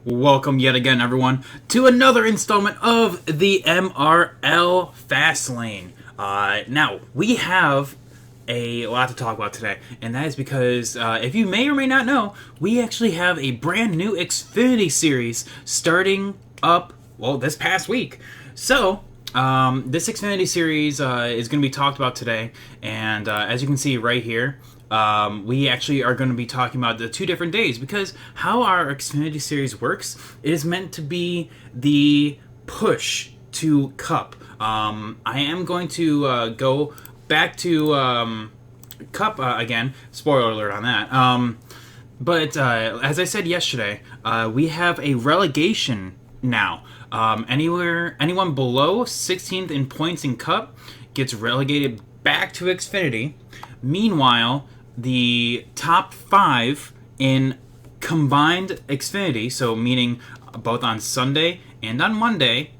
Welcome yet again, everyone, to another installment of the MRL Fastlane. Now, we have a lot to talk about today, and that is because, if you may or may not know, we actually have a brand new Xfinity series starting up, well, this past week. So, this Xfinity series is going to be talked about today, and as you can see right here, we actually are going to be talking about the two different days, because how our Xfinity series works, it is meant to be the push to Cup. I am going to go back to Cup again. Spoiler alert on that. But as I said yesterday, we have a relegation now. Anyone below 16th in points in Cup gets relegated back to Xfinity. Meanwhile, the top 5 in combined Xfinity, so meaning both on Sunday and on Monday,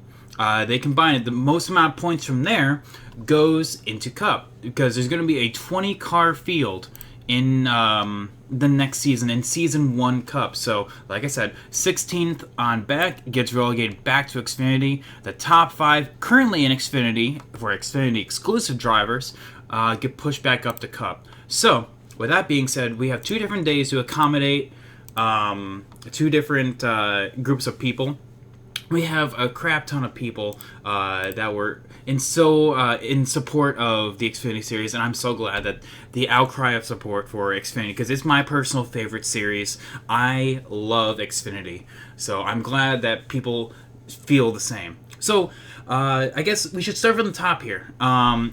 they combine it. The most amount of points from there goes into Cup, because there's going to be a 20-car field in the next season, in Season 1 Cup. So, like I said, 16th on back gets relegated back to Xfinity. The top 5 currently in Xfinity, for Xfinity exclusive drivers, get pushed back up to Cup. So, with that being said, we have two different days to accommodate two different groups of people. We have a crap ton of people that were in support of the Xfinity series, and I'm so glad that the outcry of support for Xfinity, because it's my personal favorite series. I love Xfinity, so I'm glad that people feel the same. So, I guess we should start from the top here.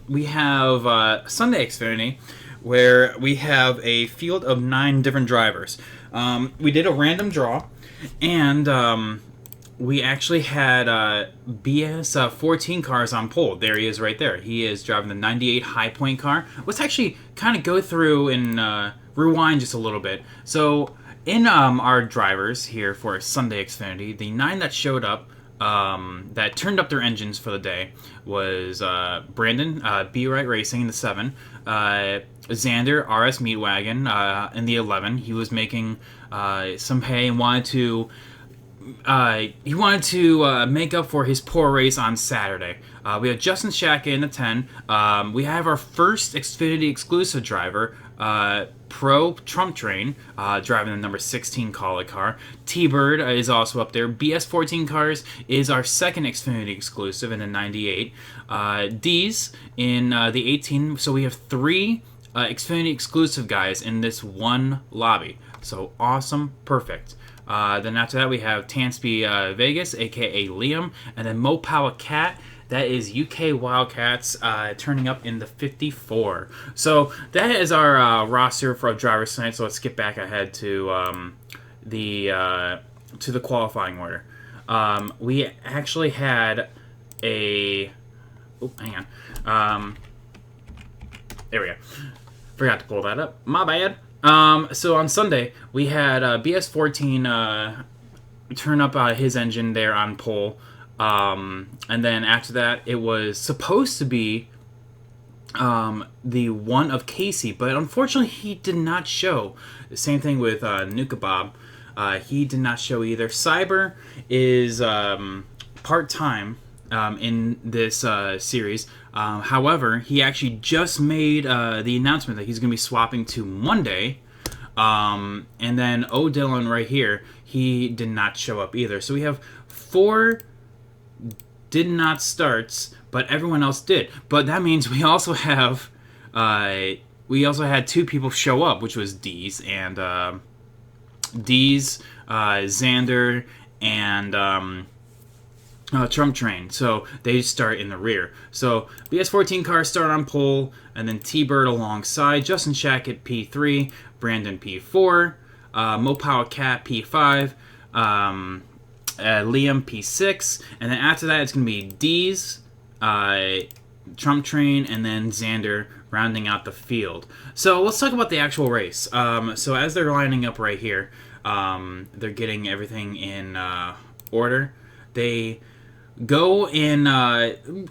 We have Sunday Xfinity, where we have a field of 9 different drivers. We did a random draw, and we actually had BS 14 cars on pole. There he is right there. He is driving the 98 High Point car. Let's actually kind of go through and rewind just a little bit. So, in our drivers here for Sunday Xfinity, the 9 that showed up, that turned up their engines for the day, was Brandon, B Right Racing in the 7, Xander, RS Meatwagon in the 11. He was making some hay and wanted to make up for his poor race on Saturday. We have Justin Shaka in the 10. We have our first Xfinity exclusive driver, Pro Trump Train, driving the number 16 Colic car. T-Bird is also up there. BS14 Cars is our second Xfinity exclusive in the 98. D's in the 18. So we have 3 Xfinity exclusive guys in this one lobby. So awesome, perfect. Then after that we have Tansby Vegas, aka Liam, and then Mopowa Cat. That is UK Wildcats turning up in the 54. So that is our roster for drivers tonight. So let's skip back ahead to the qualifying order. We actually had a. Oh, hang on. There we go. Forgot to pull that up. My bad. So on Sunday we had BS14 turn up his engine there on pole. And then after that, it was supposed to be the one of Casey, but unfortunately he did not show. The same thing with Nuka Bob. He did not show either. Cyber is part-time in this series. However, he actually just made the announcement that he's going to be swapping to Monday. And then O'Dillon right here, he did not show up either. So we have 4 did not starts, but everyone else did. But that means we also have had 2 people show up, which was D's and Xander and Trump Train. So they start in the rear. So BS14 cars start on pole, and then T-Bird alongside, Justin Shack at P3, Brandon P4, Mopowa Cat P5, Liam P6, and then after that it's going to be D's, Trump Train, and then Xander rounding out the field. So let's talk about the actual race. So as they're lining up right here, they're getting everything in order. They go in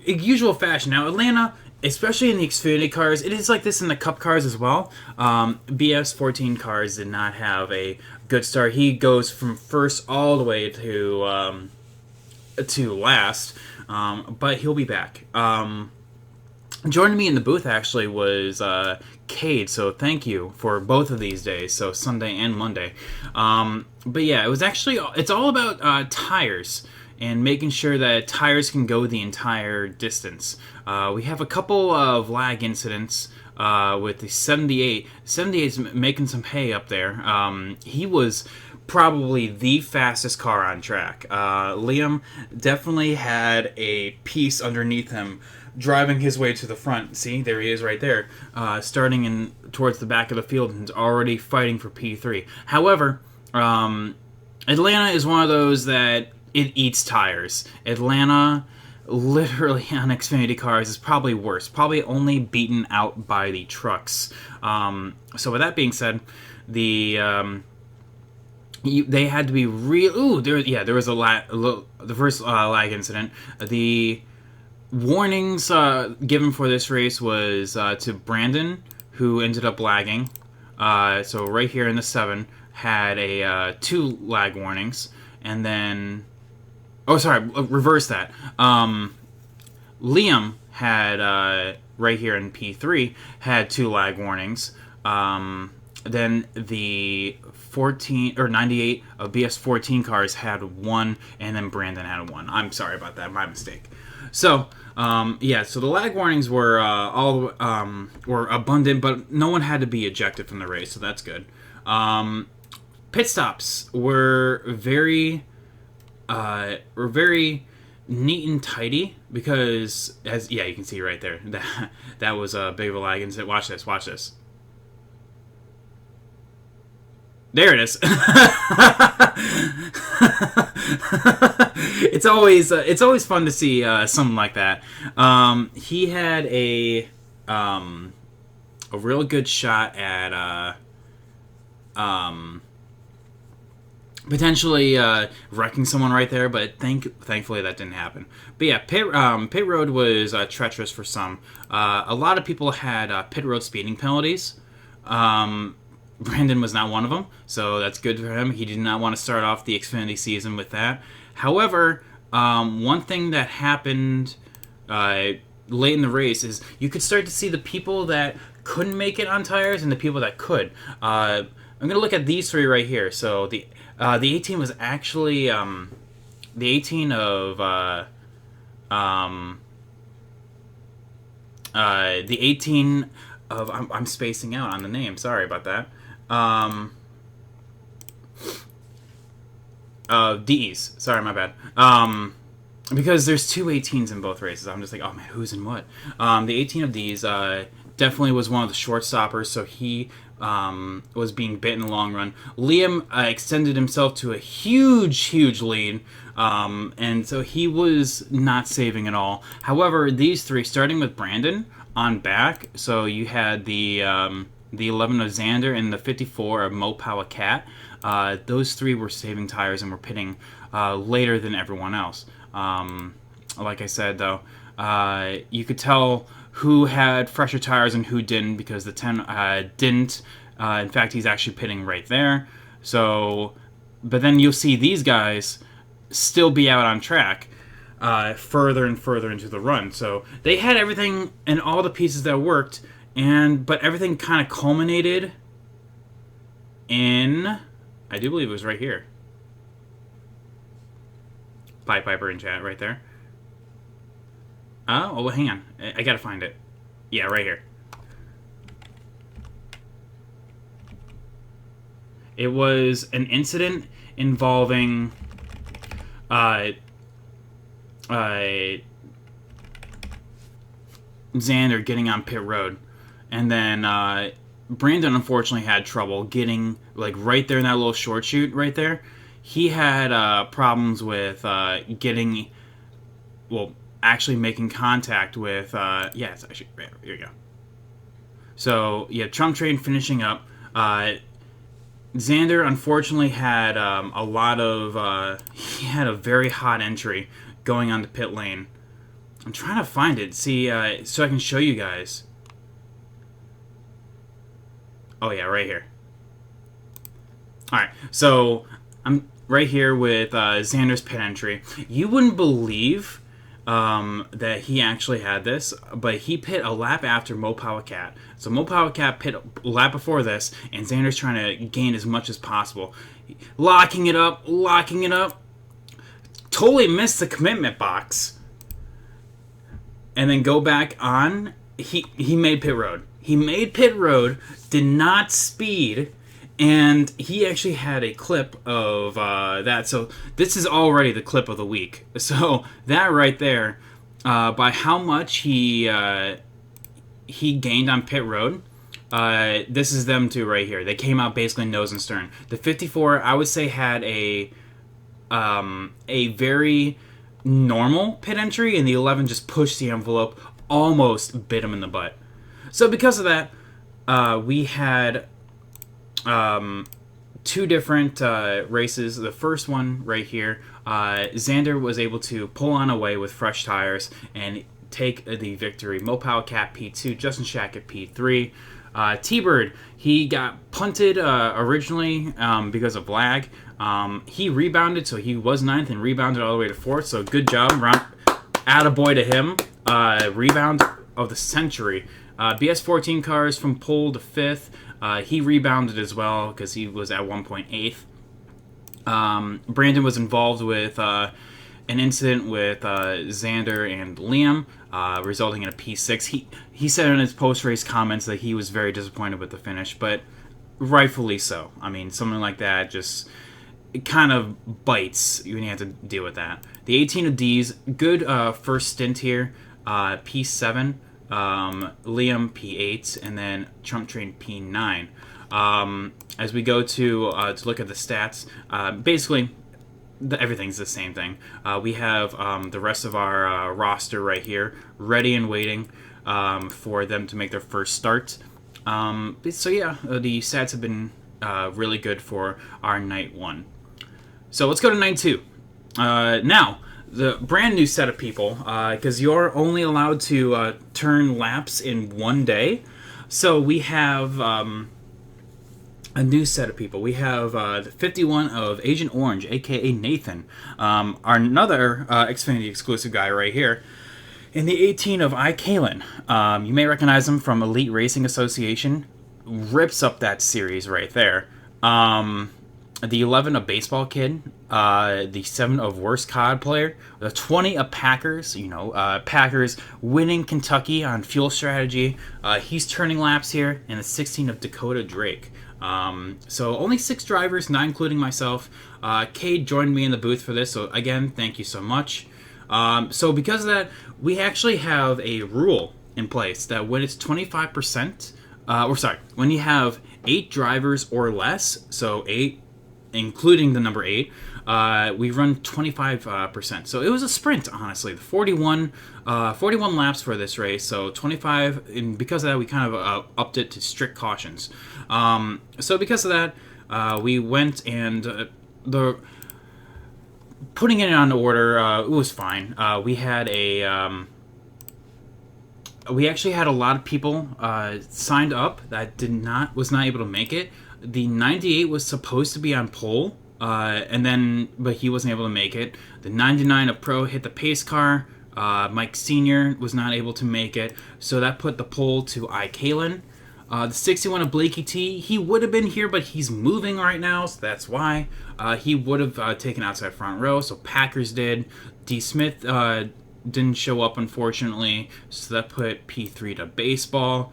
usual fashion. Now Atlanta especially in the Xfinity cars, it is like this in the Cup cars as well. BS14 cars did not have a good start. He goes from first all the way to last, but he'll be back. Joining me in the booth actually was Cade, so thank you for both of these days, so Sunday and Monday. But yeah, it's all about tires and making sure that tires can go the entire distance. We have a couple of lag incidents with the 78. 78's making some hay up there. He was probably the fastest car on track. Liam definitely had a piece underneath him driving his way to the front. See, there he is right there, starting in towards the back of the field and already fighting for P3. However, Atlanta is one of those that it eats tires. Atlanta, literally on Xfinity cars, is probably worse. Probably only beaten out by the trucks. So with that being said, they had to be real. Ooh, there was the first lag incident. The warnings given for this race was to Brandon, who ended up lagging. So right here in the 7 had a 2 lag warnings, and then reverse that. Liam had right here in P3 had 2 lag warnings. Then the 14 or 98 of BS14 cars had 1, and then Brandon had 1. I'm sorry about that, my mistake. So so the lag warnings were were abundant, but no one had to be ejected from the race, so that's good. Pit stops were very neat and tidy because, you can see right there, that was a big of a lag incident. Watch this. There it is. It's always fun to see something like that. He had a real good shot at potentially wrecking someone right there, but thankfully that didn't happen. But yeah, pit road was treacherous for some. A lot of people had pit road speeding penalties. Brandon was not one of them, so that's good for him. He did not want to start off the Xfinity season with that. However, one thing that happened late in the race is you could start to see the people that couldn't make it on tires and the people that could. I'm going to look at these 3 right here. So the 18 was actually the 18 of the 18 of I'm spacing out on the name. Sorry about that. DEs. Sorry, my bad. Because there's 2 18s in both races. I'm just like, oh man, who's in what? The 18 of these definitely was one of the short stoppers, so he was being bit in the long run. Liam extended himself to a huge lead, and so he was not saving at all. However, these 3, starting with Brandon on back, so you had the 11 of Xander and the 54 of Mopawa Cat. Those 3 were saving tires and were pitting later than everyone else. Like I said, though, you could tell who had fresher tires and who didn't, because the 10 didn't. In fact, he's actually pitting right there. So, but then you'll see these guys still be out on track further and further into the run. So they had everything and all the pieces that worked, but everything kind of culminated in, I do believe it was right here. Piper in chat right there. Oh, well, hang on. I gotta find it. Yeah, right here. It was an incident involving Xander getting on pit road, and then Brandon unfortunately had trouble getting right there in that little short chute right there. He had problems with actually making contact with it's actually right here you go. So yeah, Trump train finishing up. Xander unfortunately had a lot of he had a very hot entry going onto pit lane. I'm trying to find it, see, so I can show you guys. Oh yeah, right here. Alright, so I'm right here with Xander's pit entry. You wouldn't believe that he actually had this, but he pit a lap after Mopower Cat. So Mopower Cat pit a lap before this, and Xander's trying to gain as much as possible. Locking it up, totally missed the commitment box. And then go back on. He made pit road. He made pit road, did not speed, and he actually had a clip of that. So this is already the clip of the week. So that right there, by how much he gained on pit road, this is them two right here. They came out basically nose and stern. The 54, I would say, had a very normal pit entry, and the 11 just pushed the envelope, almost bit him in the butt. So because of that, we had two different races. The first one right here, Xander was able to pull on away with fresh tires and take the victory. Mopower Cat P2, Justin Shack at P3. T-Bird, he got punted originally because of lag. He rebounded, so he was 9th and rebounded all the way to 4th, so good job. Attaboy to him. Rebound of the century. BS14 cars from pole to 5th. He rebounded as well because he was at 1.8th. Brandon was involved with an incident with Xander and Liam, resulting in a P6. He said in his post-race comments that he was very disappointed with the finish, but rightfully so. I mean, something like that just it kind of bites when you have to deal with that. The 18 of D's, good first stint here. P7, Liam P8, and then Trump Train P9. As we go to look at the stats, basically everything's the same thing. We have the rest of our roster right here, ready and waiting for them to make their first start. So yeah, the stats have been really good for our night 1. So let's go to night 2. Now, the brand new set of people, because you're only allowed to turn laps in one day. So we have a new set of people. We have the 51 of Agent Orange, aka Nathan, another Xfinity exclusive guy right here. And the 18 of Kalen. You may recognize him from Elite Racing Association. Rips up that series right there. The 11 of Baseball Kid, the 7 of Worst COD Player, the 20 of Packers, Packers winning Kentucky on fuel strategy. He's turning laps here, and the 16 of Dakota Drake. So only 6 drivers, not including myself. Cade joined me in the booth for this, so again, thank you so much. So because of that, we actually have a rule in place that when it's 25%, when you have 8 drivers or less, so 8 including the number 8, we run 25%. So it was a sprint, honestly. The 41 laps for this race, so 25, and because of that, we kind of upped it to strict cautions. So because of that, we went and the putting it on order, it was fine. We actually had a lot of people signed up that was not able to make it. The 98 was supposed to be on pole, but he wasn't able to make it. The 99 of Pro hit the pace car. Mike Sr. was not able to make it, so that put the pole to Kalen. The 61 of Blakey T, he would have been here, but he's moving right now, so that's why. He would have taken outside front row, so Packers did. D. Smith didn't show up, unfortunately, so that put P3 to Baseball.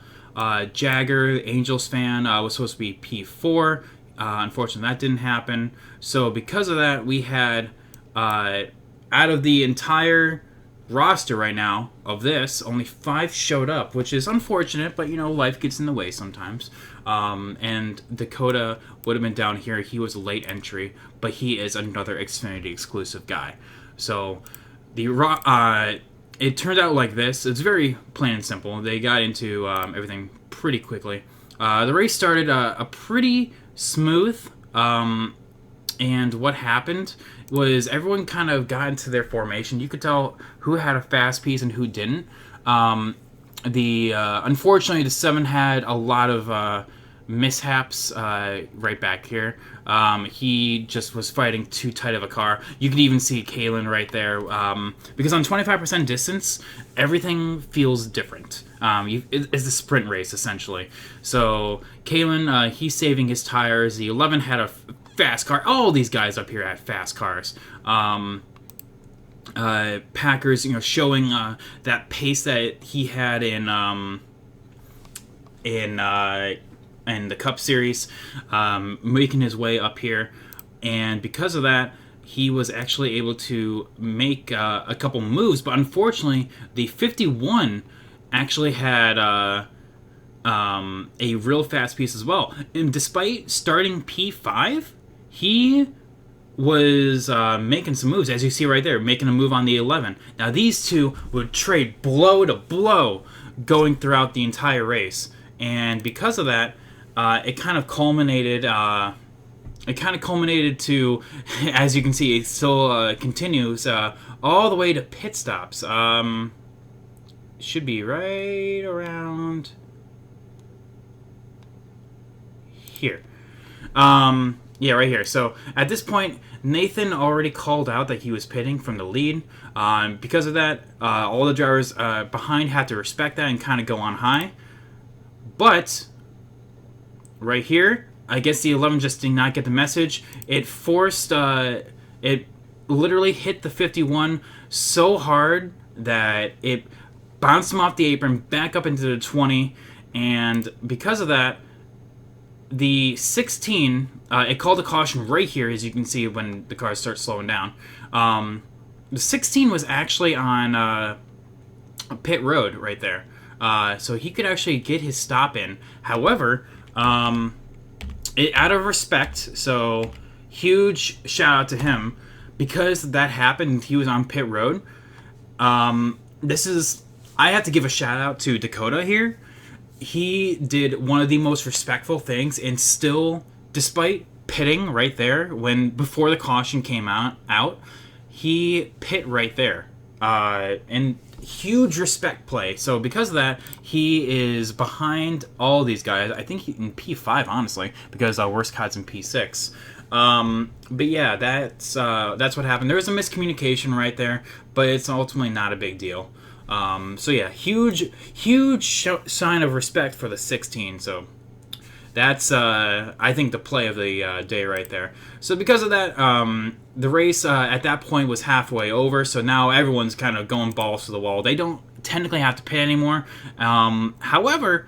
Jagger, the Angels fan, was supposed to be P4. Unfortunately, that didn't happen. So because of that, we had, out of the entire roster right now of this, only 5 showed up, which is unfortunate, but life gets in the way sometimes. And Dakota would have been down here. He was a late entry, but he is another Xfinity exclusive guy. So it turned out like this. It's very plain and simple. They got into everything pretty quickly. The race started a pretty smooth. And what happened was everyone kind of got into their formation. You could tell who had a fast piece and who didn't. Unfortunately, the 7 had a lot of mishaps right back here. He just was fighting too tight of a car. You could even see Kalen right there, because on 25% distance, everything feels different. It's a sprint race, essentially. So Kalen, he's saving his tires. The 11 had a fast car. All these guys up here had fast cars. Packers, showing that pace that he had in the Cup Series, making his way up here, and because of that, he was actually able to make a couple moves. But unfortunately, the 51 actually had a real fast piece as well. And despite starting P5, he was making some moves, as you see right there, making a move on the 11. Now, these two would trade blow to blow going throughout the entire race. And because of that, it kind of culminated to, as you can see, it still continues all the way to pit stops. Should be right around here. Yeah, right here. So at this point, Nathan already called out that he was pitting from the lead. Because of that, all the drivers behind had to respect that and kind of go on high. But right here, I guess the 11 just did not get the message. It forced, it literally hit the 51 so hard that it bounced him off the apron, back up into the 20, and because of that, the 16, it called a caution right here, as you can see when the cars start slowing down. The 16 was actually on a pit road right there. So he could actually get his stop in. However, out of respect, so huge shout out to him, because that happened, he was on pit road. I have to give a shout out to Dakota here. He did one of the most respectful things, and still, despite pitting right there before the caution came out, he pit right there. And huge respect play. So because of that, he is behind all these guys. I think in P5, honestly, because Worst Cod's in P6. But yeah, that's what happened. There was a miscommunication right there, but it's ultimately not a big deal. So yeah, huge sign of respect for the 16. So that's, I think, the play of the day right there. So because of that, the race at that point was halfway over, so now everyone's kind of going balls to the wall. They don't technically have to pit anymore. However,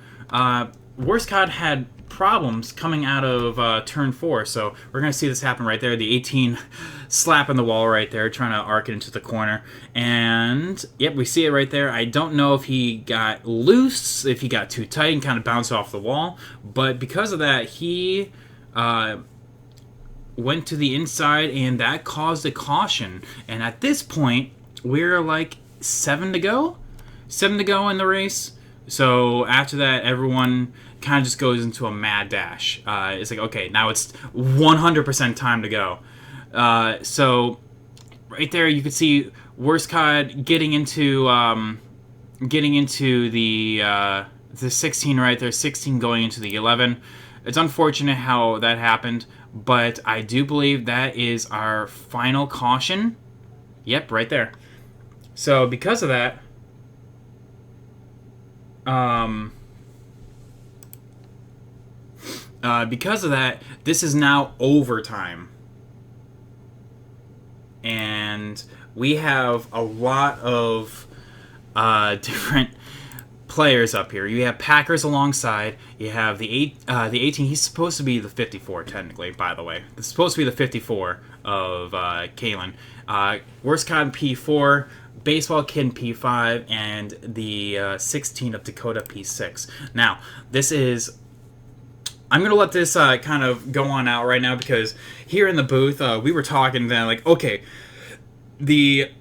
Worst Cod had problems coming out of turn 4, so we're going to see this happen right there. The 18 slapping the wall right there, trying to arc it into the corner. And, yep, we see it right there. I don't know if he got loose, if he got too tight and kind of bounced off the wall, but because of that, he went to the inside, and that caused a caution. And at this point, we're like 7 to go? 7 to go in the race. So after that, everyone kind of just goes into a mad dash. It's like, okay, now it's 100% time to go. So right there, you could see Worst Cod getting into the 16 right there, 16 going into the 11. It's unfortunate how that happened, but I do believe that is our final caution. Yep, right there. So because of that, this is now overtime. And we have a lot of different players up here. You have Packers alongside. You have the 18. He's supposed to be the 54, technically, by the way. It's supposed to be the 54 of Kalen. Worst Cod in P4. Baseball Kid in P5, and the 16 of Dakota P6. Now, I'm going to let this kind of go on out right now, because here in the booth, we were talking then, like, okay, the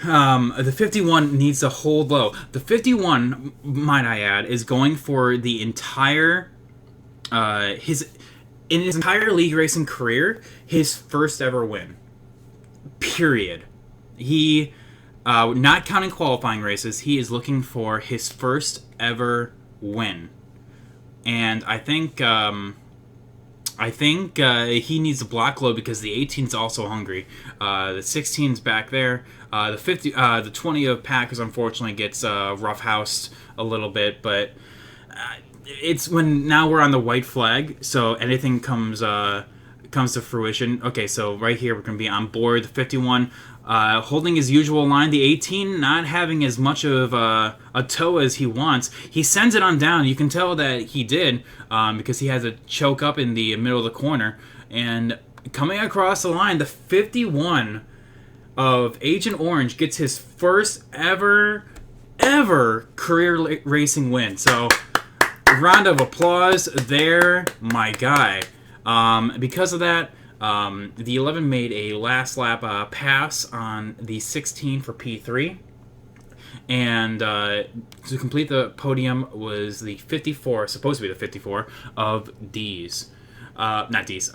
51 needs to hold low. The 51, might I add, is going for the entire, in his entire league racing career, his first ever win. Period. He, not counting qualifying races, he is looking for his first ever win. And I think he needs a block load because the 18's also hungry. The 16's back there. The 20 of Packers unfortunately gets roughhoused a little bit, but it's when now we're on the white flag, so anything comes to fruition. Okay, so right here we're going to be on board. The 51 holding his usual line. The 18 not having as much of a toe as he wants. He sends it on down. You can tell that he did because he has a choke up in the middle of the corner. And coming across the line, the 51 of Agent Orange gets his first ever career racing win. So round of applause there, my guy. Because of that, the 11 made a last lap pass on the 16 for P3. And to complete the podium was the 54, supposed to be the 54, of D's. Not D's.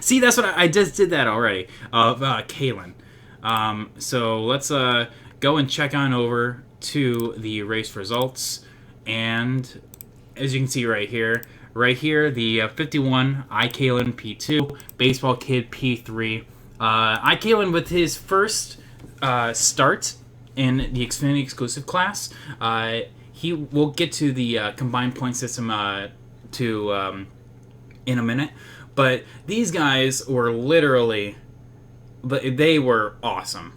See, that's what I just did that already. Of Kalen. So let's go and check on over to the race results. And as you can see right here, the 51, Kalen P2, Baseball Kid P3. Kalen with his first start in the Xfinity exclusive class. He will get to the combined point system in a minute, but these guys were literally, they were awesome.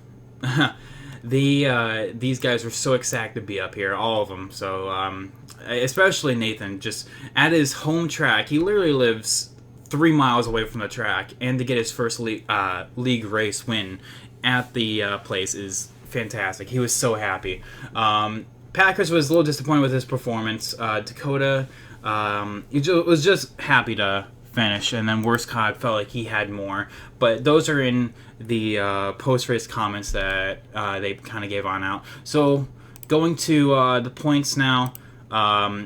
These guys were so excited to be up here, all of them. So, especially Nathan, just at his home track. He literally lives 3 miles away from the track, and to get his first league race win at the place is fantastic. He was so happy. Packers was a little disappointed with his performance. Dakota was just happy to finish, and then Worst Cod felt like he had more. But those are in the post-race comments that they kind of gave on out. So going to the points now,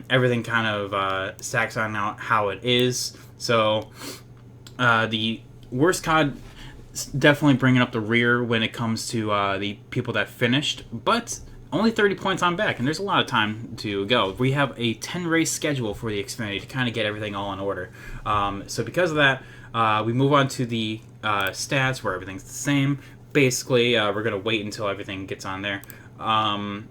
everything kind of stacks on out how it is. So the Worst Cod definitely bringing up the rear when it comes to the people that finished, but only 30 points on back, and there's a lot of time to go. We have a 10-race schedule for the Xfinity to kind of get everything all in order. So because of that, we move on to the stats where everything's the same. Basically, we're going to wait until everything gets on there. And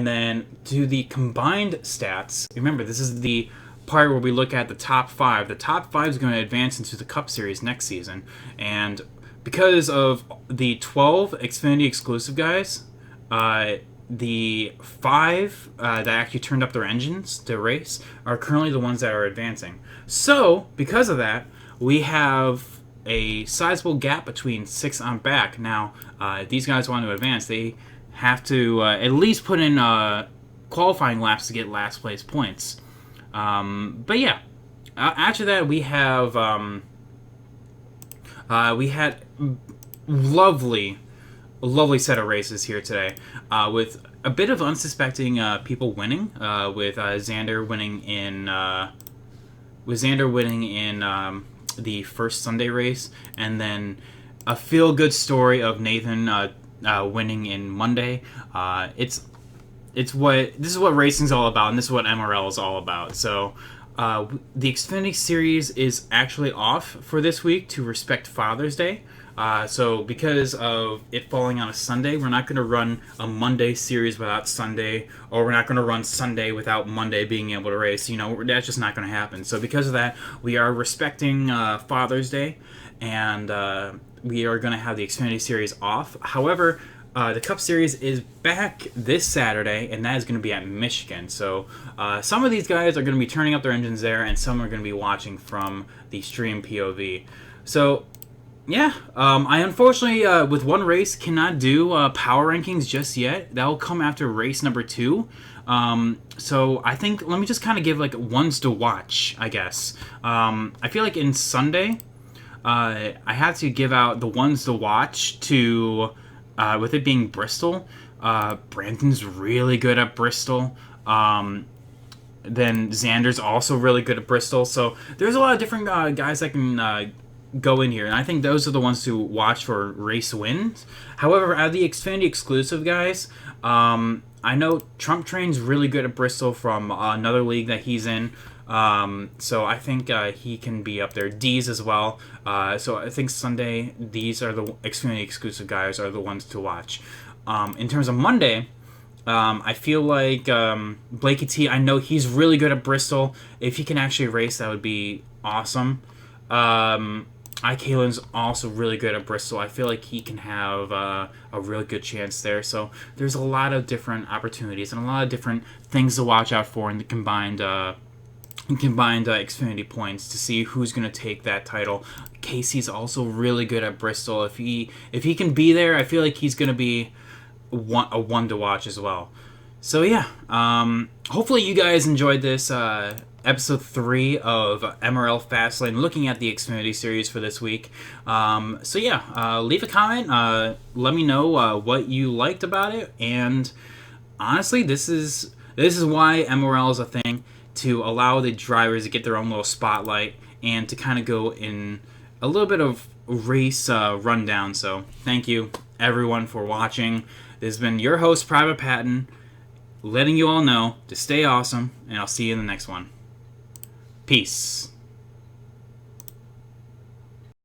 then to the combined stats, remember, this is the part where we look at the top 5. The top 5 is going to advance into the Cup Series next season. And because of the 12 Xfinity exclusive guys, the 5 that actually turned up their engines to race are currently the ones that are advancing. So, because of that, we have a sizable gap between 6 on back. Now, if these guys want to advance, they have to at least put in qualifying laps to get last place points. But yeah, after that, we have we had lovely set of races here today, with a bit of unsuspecting people winning, with Xander winning in the first Sunday race, and then a feel-good story of Nathan winning in Monday. This is what racing's all about, and this is what MRL is all about. So the Xfinity Series is actually off for this week to respect Father's Day. So because of it falling on a Sunday, we're not going to run a Monday series without Sunday, or we're not going to run Sunday without Monday being able to race. You know, that's just not going to happen. So because of that, we are respecting Father's Day, and we are going to have the Xfinity Series off. However, the Cup Series is back this Saturday, and that is going to be at Michigan. So some of these guys are going to be turning up their engines there, and some are going to be watching from the stream POV. So yeah, I unfortunately, with one race, cannot do power rankings just yet. That will come after race number 2. So I think, let me just kind of give, like, ones to watch, I guess. I feel like in Sunday, I had to give out the ones to watch to, with it being Bristol. Brandon's really good at Bristol. Then Xander's also really good at Bristol. So there's a lot of different guys that can go in here, and I think those are the ones to watch for race wins. However, out of the Xfinity exclusive guys, I know Trump Train's really good at Bristol from another league that he's in. So I think he can be up there. D's as well. So I think Sunday, these are the Xfinity exclusive guys are the ones to watch. In terms of Monday, I feel like Blakey T, I know he's really good at Bristol. If he can actually race, that would be awesome. Kalen's also really good at Bristol. I feel like he can have a really good chance there. So there's a lot of different opportunities and a lot of different things to watch out for in the combined Xfinity points to see who's going to take that title. Casey's also really good at Bristol. If he can be there, I feel like he's going to be a one to watch as well. So yeah, hopefully you guys enjoyed this episode 3 of MRL Fastlane, looking at the Xfinity series for this week. So yeah, leave a comment. Let me know what you liked about it. And honestly, this is why MRL is a thing, to allow the drivers to get their own little spotlight and to kind of go in a little bit of race rundown. So thank you everyone for watching. This has been your host, Private Patton, letting you all know to stay awesome, and I'll see you in the next one. Peace.